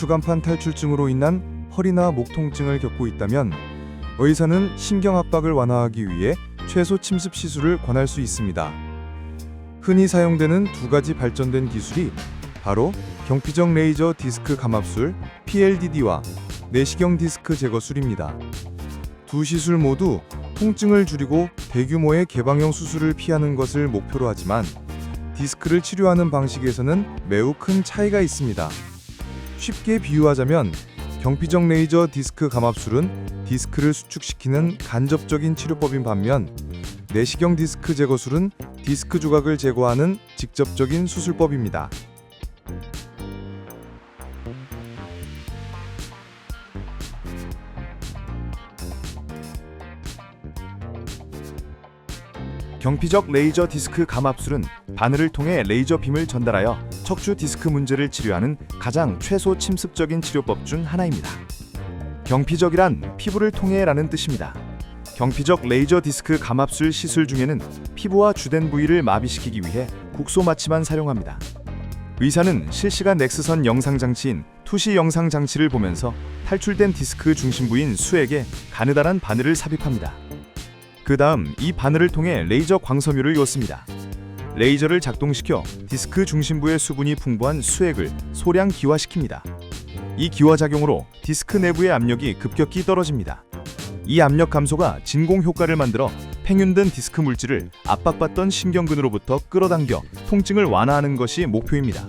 추간판 탈출증으로 인한 허리나 목 통증을 겪고 있다면 의사는 신경 압박을 완화하기 위해 최소 침습 시술을 권할 수 있습니다. 흔히 사용되는 두 가지 발전된 기술이 바로 경피적 레이저 디스크 감압술 PLDD와 내시경 디스크 제거술입니다. 두 시술 모두 통증을 줄이고 대규모의 개방형 수술을 피하는 것을 목표로 하지만 디스크를 치료하는 방식에서는 매우 큰 차이가 있습니다. 쉽게 비유하자면 경피적 레이저 디스크 감압술은 디스크를 수축시키는 간접적인 치료법인 반면 내시경 디스크 제거술은 디스크 조각을 제거하는 직접적인 수술법입니다. 경피적 레이저 디스크 감압술은 바늘을 통해 레이저 빔을 전달하여 척추 디스크 문제를 치료하는 가장 최소 침습적인 치료법 중 하나입니다. 경피적이란 피부를 통해라는 뜻입니다. 경피적 레이저 디스크 감압술 시술 중에는 피부와 주된 부위를 마비시키기 위해 국소 마취만 사용합니다. 의사는 실시간 넥스선 영상 장치인 투시 영상 장치를 보면서 탈출된 디스크 중심 부인 수액에 가느다란 바늘을 삽입합니다. 그 다음 이 바늘을 통해 레이저 광섬유를 엿습니다. 레이저를 작동시켜 디스크 중심부의 수분이 풍부한 수액을 소량 기화시킵니다. 이 기화 작용으로 디스크 내부의 압력이 급격히 떨어집니다. 이 압력 감소가 진공 효과를 만들어 팽윤된 디스크 물질을 압박받던 신경근으로부터 끌어당겨 통증을 완화하는 것이 목표입니다.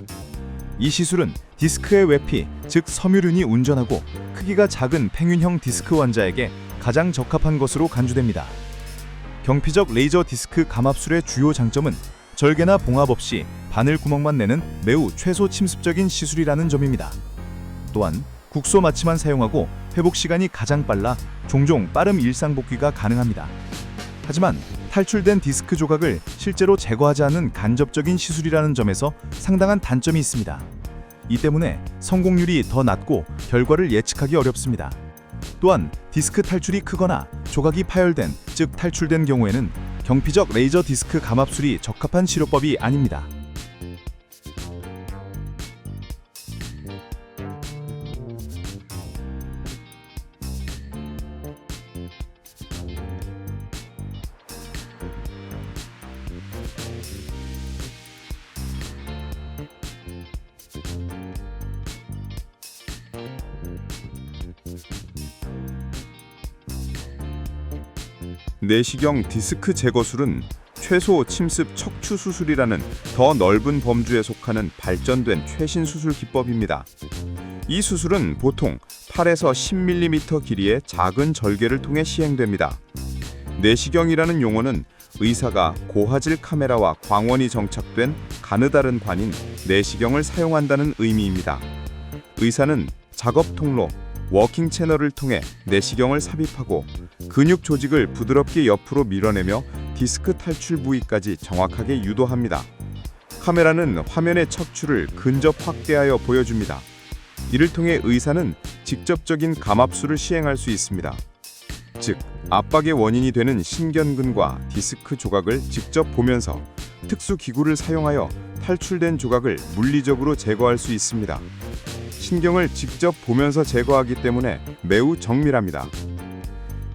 이 시술은 디스크의 외피, 즉 섬유륜이 운전하고 크기가 작은 팽윤형 디스크 환자에게 가장 적합한 것으로 간주됩니다. 경피적 레이저 디스크 감압술의 주요 장점은 절개나 봉합 없이 바늘 구멍만 내는 매우 최소 침습적인 시술이라는 점입니다. 또한 국소 마취만 사용하고 회복 시간이 가장 빨라 종종 빠른 일상 복귀가 가능합니다. 하지만 탈출된 디스크 조각을 실제로 제거하지 않은 간접적인 시술이라는 점에서 상당한 단점이 있습니다. 이 때문에 성공률이 더 낮고 결과를 예측하기 어렵습니다. 또한 디스크 탈출이 크거나 조각이 파열된, 즉 탈출된 경우에는 경피적 레이저 디스크 감압술이 적합한 치료법이 아닙니다. 내시경 디스크 제거술은 최소 침습 척추 수술이라는 더 넓은 범주에 속하는 발전된 최신 수술 기법입니다. 이 수술은 보통 8에서 10mm 길이의 작은 절개를 통해 시행됩니다. 내시경이라는 용어는 의사가 고화질 카메라와 광원이 정착된 가느다란 관인 내시경을 사용한다는 의미입니다. 의사는 작업 통로, 워킹 채널을 통해 내시경을 삽입하고 근육 조직을 부드럽게 옆으로 밀어내며 디스크 탈출 부위까지 정확하게 유도합니다. 카메라는 화면의 척추를 근접 확대하여 보여줍니다. 이를 통해 의사는 직접적인 감압술을 시행할 수 있습니다. 즉, 압박의 원인이 되는 신경근과 디스크 조각을 직접 보면서 특수 기구를 사용하여 탈출된 조각을 물리적으로 제거할 수 있습니다. 신경을 직접 보면서 제거하기 때문에 매우 정밀합니다.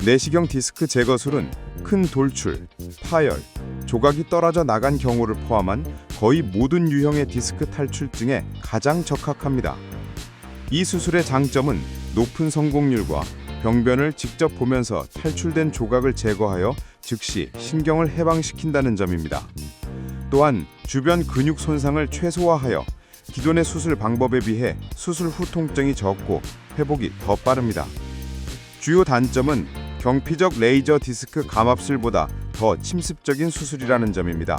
내시경 디스크 제거술은 큰 돌출, 파열, 조각이 떨어져 나간 경우를 포함한 거의 모든 유형의 디스크 탈출증에 가장 적합합니다. 이 수술의 장점은 높은 성공률과 병변을 직접 보면서 탈출된 조각을 제거하여 즉시 신경을 해방시킨다는 점입니다. 또한 주변 근육 손상을 최소화하여 기존의 수술 방법에 비해 수술 후 통증이 적고 회복이 더 빠릅니다. 주요 단점은 경피적 레이저 디스크 감압술보다 더 침습적인 수술이라는 점입니다.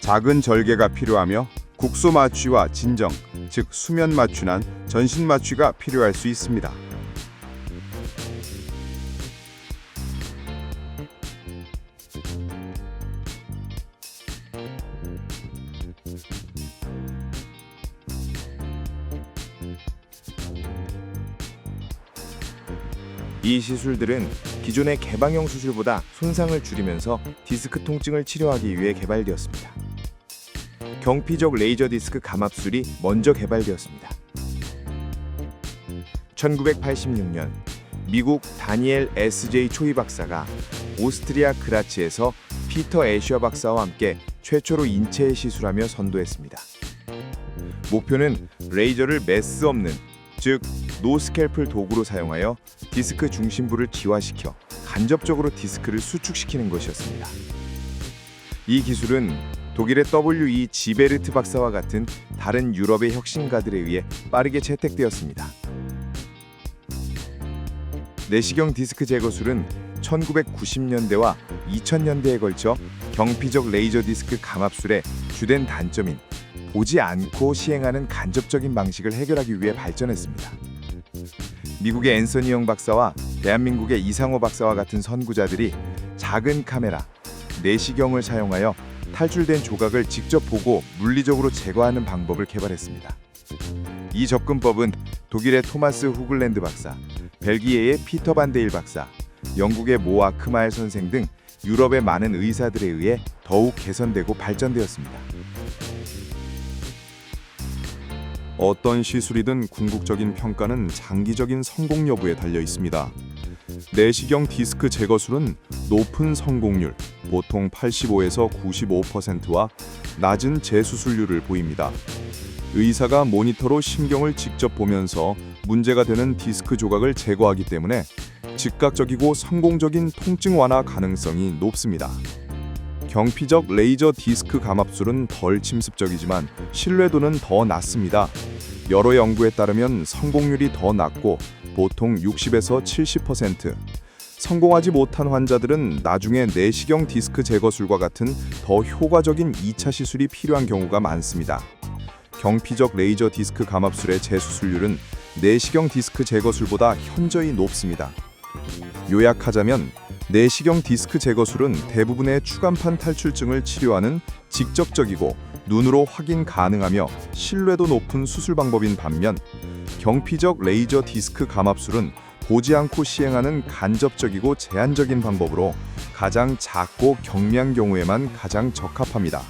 작은 절개가 필요하며 국소 마취와 진정, 즉 수면 마취나 전신 마취가 필요할 수 있습니다. 이 시술들은 기존의 개방형 수술보다 손상을 줄이면서 디스크 통증을 치료하기 위해 개발되었습니다. 경피적 레이저 디스크 감압술이 먼저 개발되었습니다. 1986년 미국 다니엘 S.J. 초이 박사가 오스트리아 그라츠에서 피터 애셔 박사와 함께 최초로 인체에 시술하며 선도했습니다. 목표는 레이저를 메스 없는, 즉 노스캘플 도구로 사용하여 디스크 중심부를 기화시켜 간접적으로 디스크를 수축시키는 것이었습니다. 이 기술은 독일의 W.E. 지베르트 박사와 같은 다른 유럽의 혁신가들에 의해 빠르게 채택되었습니다. 내시경 디스크 제거술은 1990년대와 2000년대에 걸쳐 경피적 레이저 디스크 감압술의 주된 단점인 보지 않고 시행하는 간접적인 방식을 해결하기 위해 발전했습니다. 미국의 앤서니 영 박사와 대한민국의 이상호 박사와 같은 선구자들이 작은 카메라, 내시경을 사용하여 탈출된 조각을 직접 보고 물리적으로 제거하는 방법을 개발했습니다. 이 접근법은 독일의 토마스 후글랜드 박사, 벨기에의 피터 반 데일 박사, 영국의 모 아크마엘 선생 등 유럽의 많은 의사들에 의해 더욱 개선되고 발전되었습니다. 어떤 시술이든 궁극적인 평가는 장기적인 성공 여부에 달려 있습니다. 내시경 디스크 제거술은 높은 성공률, 보통 85에서 95%와 낮은 재수술률을 보입니다. 의사가 모니터로 신경을 직접 보면서 문제가 되는 디스크 조각을 제거하기 때문에 즉각적이고 성공적인 통증 완화 가능성이 높습니다. 경피적 레이저 디스크 감압술은 덜 침습적이지만 신뢰도는 더 낮습니다. 여러 연구에 따르면 성공률이 더 낮고 보통 60에서 70%, 성공하지 못한 환자들은 나중에 내시경 디스크 제거술과 같은 더 효과적인 2차 시술이 필요한 경우가 많습니다. 경피적 레이저 디스크 감압술의 재수술률은 내시경 디스크 제거술보다 현저히 높습니다. 요약하자면 내시경 디스크 제거술은 대부분의 추간판 탈출증을 치료하는 직접적이고 눈으로 확인 가능하며 신뢰도 높은 수술 방법인 반면 경피적 레이저 디스크 감압술은 보지 않고 시행하는 간접적이고 제한적인 방법으로 가장 작고 경미한 경우에만 가장 적합합니다.